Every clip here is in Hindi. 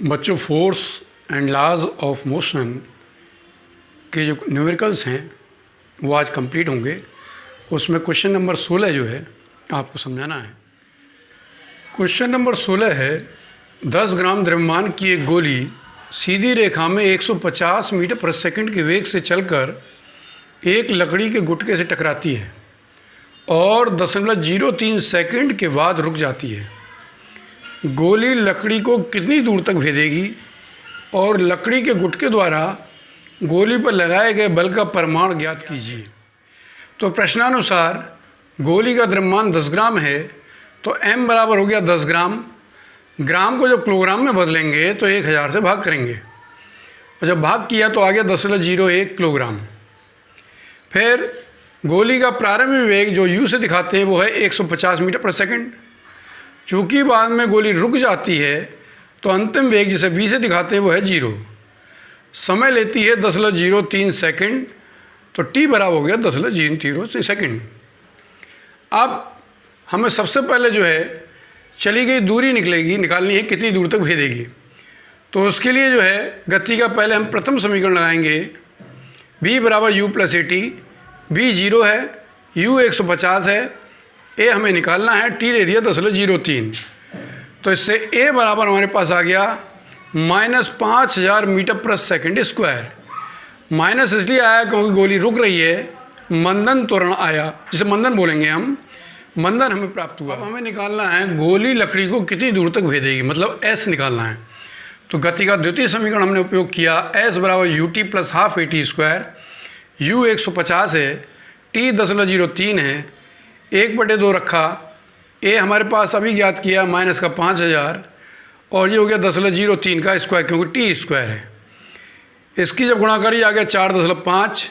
बच्चों, force and laws of motion के जो न्यूमेरिकल्स हैं वो आज कंप्लीट होंगे। उसमें क्वेश्चन नंबर 16 जो है आपको समझाना है। क्वेश्चन नंबर 16 है, 10 ग्राम द्रव्यमान की एक गोली सीधी रेखा में 150 मीटर प्रति सेकंड के वेग से चलकर एक लकड़ी के गुटके से टकराती है और 0.03 सेकंड के बाद रुक जाती है। गोली लकड़ी को कितनी दूर तक भेदेगी और लकड़ी के गुटके द्वारा गोली पर लगाए गए बल का परिमाण ज्ञात कीजिए। तो प्रश्नानुसार गोली का द्रव्यमान 10 ग्राम है तो m बराबर हो गया 10 ग्राम। ग्राम को जब किलोग्राम में बदलेंगे तो 1000 से भाग करेंगे और जब भाग किया तो आ गया 10.01 किलोग्राम। फिर गोली का प्रारंभिक वेग जो u से दिखाते हैं वो है 150 मीटर प्रति सेकंड। चूँकि बाद में गोली रुक जाती है तो अंतिम वेग जिसे v से दिखाते हैं वो है 0। समय लेती है 10.03 सेकंड, तो t बराबर हो गया 10.03 सेकंड। अब हमें सबसे पहले जो है चली गई दूरी निकालनी है, कितनी दूर तक भेदेगी। तो उसके लिए जो है गति का पहले हम प्रथम समीकरण लगाएंगे, v बराबर u plus A T. v 0 है, u 150 है, a हमें निकालना है, t दे दिया 10.03। तो इससे a बराबर हमारे पास आ गया -5000 मीटर प्रति सेकंड स्क्वायर। माइनस इसलिए आया क्योंकि गोली रुक रही है, मंदन त्वरण आया, जिसे मंदन बोलेंगे हम, मंदन हमें प्राप्त हुआ। अब हमें निकालना है गोली लकड़ी को कितनी दूर तक भेदेगी, मतलब s निकालना है। तो गति का द्वितीय समीकरण हमने उपयोग किया, s बराबर U T plus half A T square. u 150 है, t 10.03 है, 1/2 रखा, a हमारे पास अभी ज्ञात किया माइनस का 5000 और ये हो गया 10.03 का स्क्वायर क्योंकि t स्क्वायर है। इसकी जब गुणा करी आ गया 4.5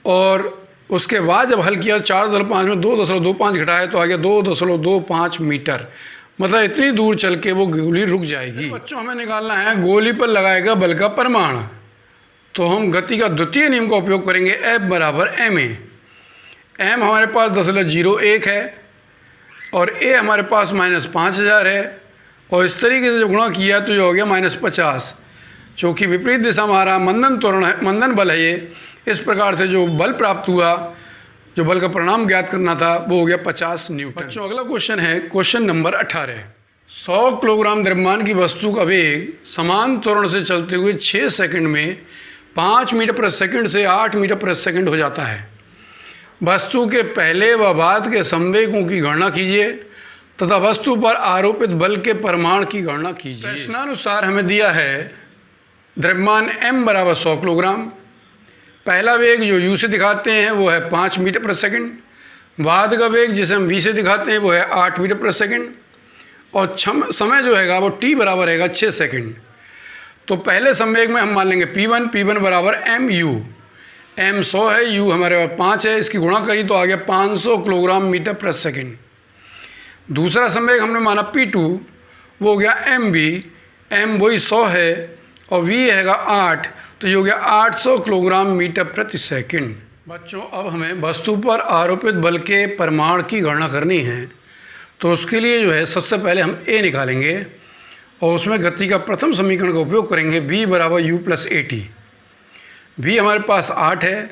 और उसके बाद जब हल किया 4.5 में 2.25 घटाया तो आ गया 2.25 मीटर। मतलब इतनी दूर चल के वो गोली रुक जाएगी। बच्चों हमें निकालना है गोली पर लगाएगा बल का परिमाण। तो हम गति का द्वितीय नियम का उपयोग करेंगे, F बराबर ma। m हमारे पास 10.01 है और a हमारे पास -5000 है और इस तरीके से जब गुणा किया तो ये हो गया -50। चूँकि विपरीत दिशा में आ रहा मंदन त्वरण है, मंदन बल है ये, इस प्रकार से जो बल प्राप्त हुआ, जो बल का परिणाम ज्ञात करना था, वो हो गया 50 न्यूटन। बच्चों अगला क्वेश्चन है क्वेश्चन नंबर 18। 100 किलोग्राम द्रव्यमान की वस्तु का वेग समान त्वरण से चलते हुए 6 सेकंड में 5 मीटर प्रति सेकंड से 8 मीटर प्रति सेकंड हो जाता है। वस्तु के पहले व बाद के संवेगों की गणना कीजिए तथा वस्तु पर आरोपित बल के परिमाण की गणना कीजिए। प्रश्नानुसार हमें दिया है द्रव्यमान m बराबर 100 किलोग्राम। पहला वेग जो u से दिखाते हैं वो है 5 मीटर प्रति सेकंड। बाद का वेग जिसे हम v से दिखाते हैं वो है 8 मीटर प्रति सेकंड और समय जो हैगा वो t बराबर रहेगा 6 सेकंड। तो पहले संवेग में हम मान लेंगे p1 बराबर mu। m 100 है, u हमारे पास 5 है, इसकी गुणा करी तो आ गया 500 किलोग्राम मीटर प्रति सेकंड। दूसरा संवेग हमने माना p2, वो हो गया mv। m वही 100 है और v हैगा 8, तो ये हो गया 800 किलोग्राम मीटर प्रति सेकंड। बच्चों अब हमें वस्तु पर आरोपित बल के परिमाण की गणना करनी है। तो उसके लिए जो है सबसे पहले हम a निकालेंगे और उसमें गति का प्रथम समीकरण का उपयोग करेंगे, v बराबर u plus A T. v हमारे पास 8 है,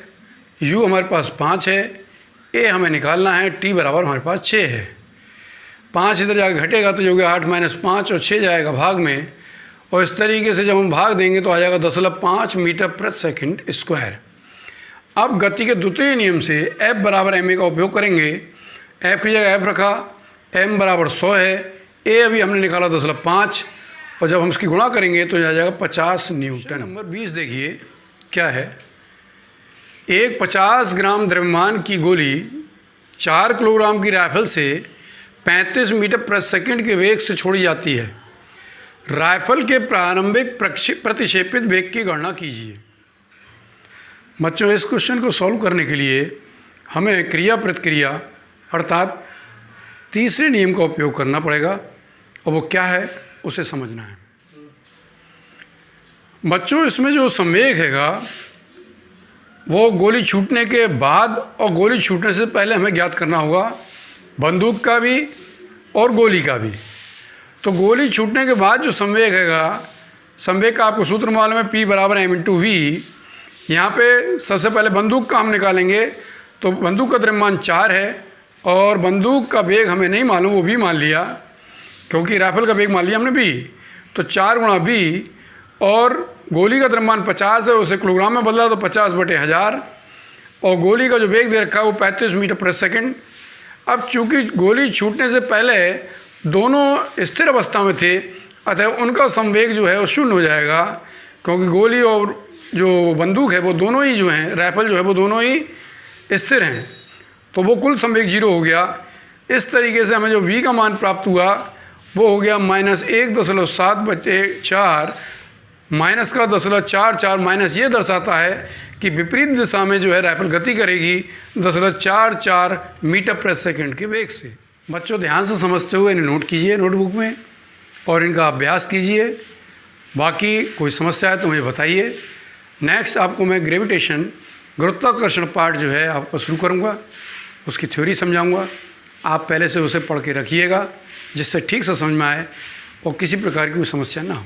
u हमारे पास 5 है, a हमें निकालना है, t बराबर हमारे पास 6 है। 5 इधर जाकर घटेगा तो जो होगा 8 - 5 और 6 जाएगा भाग में, और इस तरीके से जब हम भाग देंगे तो आ जाएगा 10.5 मीटर प्रति सेकंड स्क्वायर। अब गति के द्वितीय नियम से F बराबर ma का उपयोग करेंगे। F की जगह F रखा, m बराबर 100 है, a अभी हमने निकाला 10.5 और जब हम इसकी गुणा करेंगे तो आ जाएगा 50 न्यूटन। नंबर 20 देखिए क्या है। एक 50 ग्राम द्रव्यमान की गोली 4 किलोग्राम की राइफल से 35 मीटर प्रति सेकंड के वेग से छोड़ी जाती है। राइफल के प्रारंभिक प्रतिक्षेपित वेग की गणना कीजिए। बच्चों इस क्वेश्चन को सॉल्व करने के लिए हमें क्रिया प्रतिक्रिया अर्थात तीसरे नियम का उपयोग करना पड़ेगा और वो क्या है उसे समझना है। बच्चों इसमें जो संवेग हैगा वो गोली छूटने के बाद और गोली छूटने से पहले हमें ज्ञात करना होगा, बंदूक का भी और गोली का भी। तो गोली छूटने के बाद जो संवेग हैगा संवेग का आपको सूत्र मालूम है, P बराबर m/v। यहाँ पे सबसे पहले बंदूक का हम निकालेंगे, तो बंदूक का द्रव्यमान 4 है और बंदूक का वेग हमें नहीं मालूम, वो भी मान लिया, क्योंकि राइफल का वेग मान लिया हमने b, तो 4 गुणा b, और गोली का द्रव्यमान 50 है, उसे किलोग्राम में बदला तो 50/1000, और गोली का जो वेग दे रखा है वो 35 मीटर प्रति सेकंड। अब चूंकि गोली छूटने से पहले दोनों स्थिर अवस्था में थे, अतः उनका संवेग जो है वो शून्य हो जाएगा, क्योंकि गोली और जो बंदूक है वो दोनों ही जो हैं, राइफल जो है वो दोनों ही स्थिर हैं, तो वो कुल संवेग 0 हो गया। इस तरीके से हमें जो v का मान प्राप्त हुआ वो हो गया -1.7/4, माइनस का 0.44, माइनस ये दर्शाता है कि विपरीत दिशा में जो है राइफल गति करेगी 0.44 मीटर प्रति सेकंड के वेग से। बच्चों ध्यान से समझते हुए इन्हें नोट कीजिए नोटबुक में और इनका अभ्यास कीजिए। बाकी कोई समस्या है तो मुझे बताइए। नेक्स्ट आपको मैं ग्रेविटेशन, गुरुत्वाकर्षण पार्ट जो है आपको शुरू करूँगा, उसकी थ्योरी समझाऊँगा। आप पहले से उसे पढ़ के रखिएगा जिससे ठीक से समझ में आए और किसी प्रकार की कोई समस्या ना हो।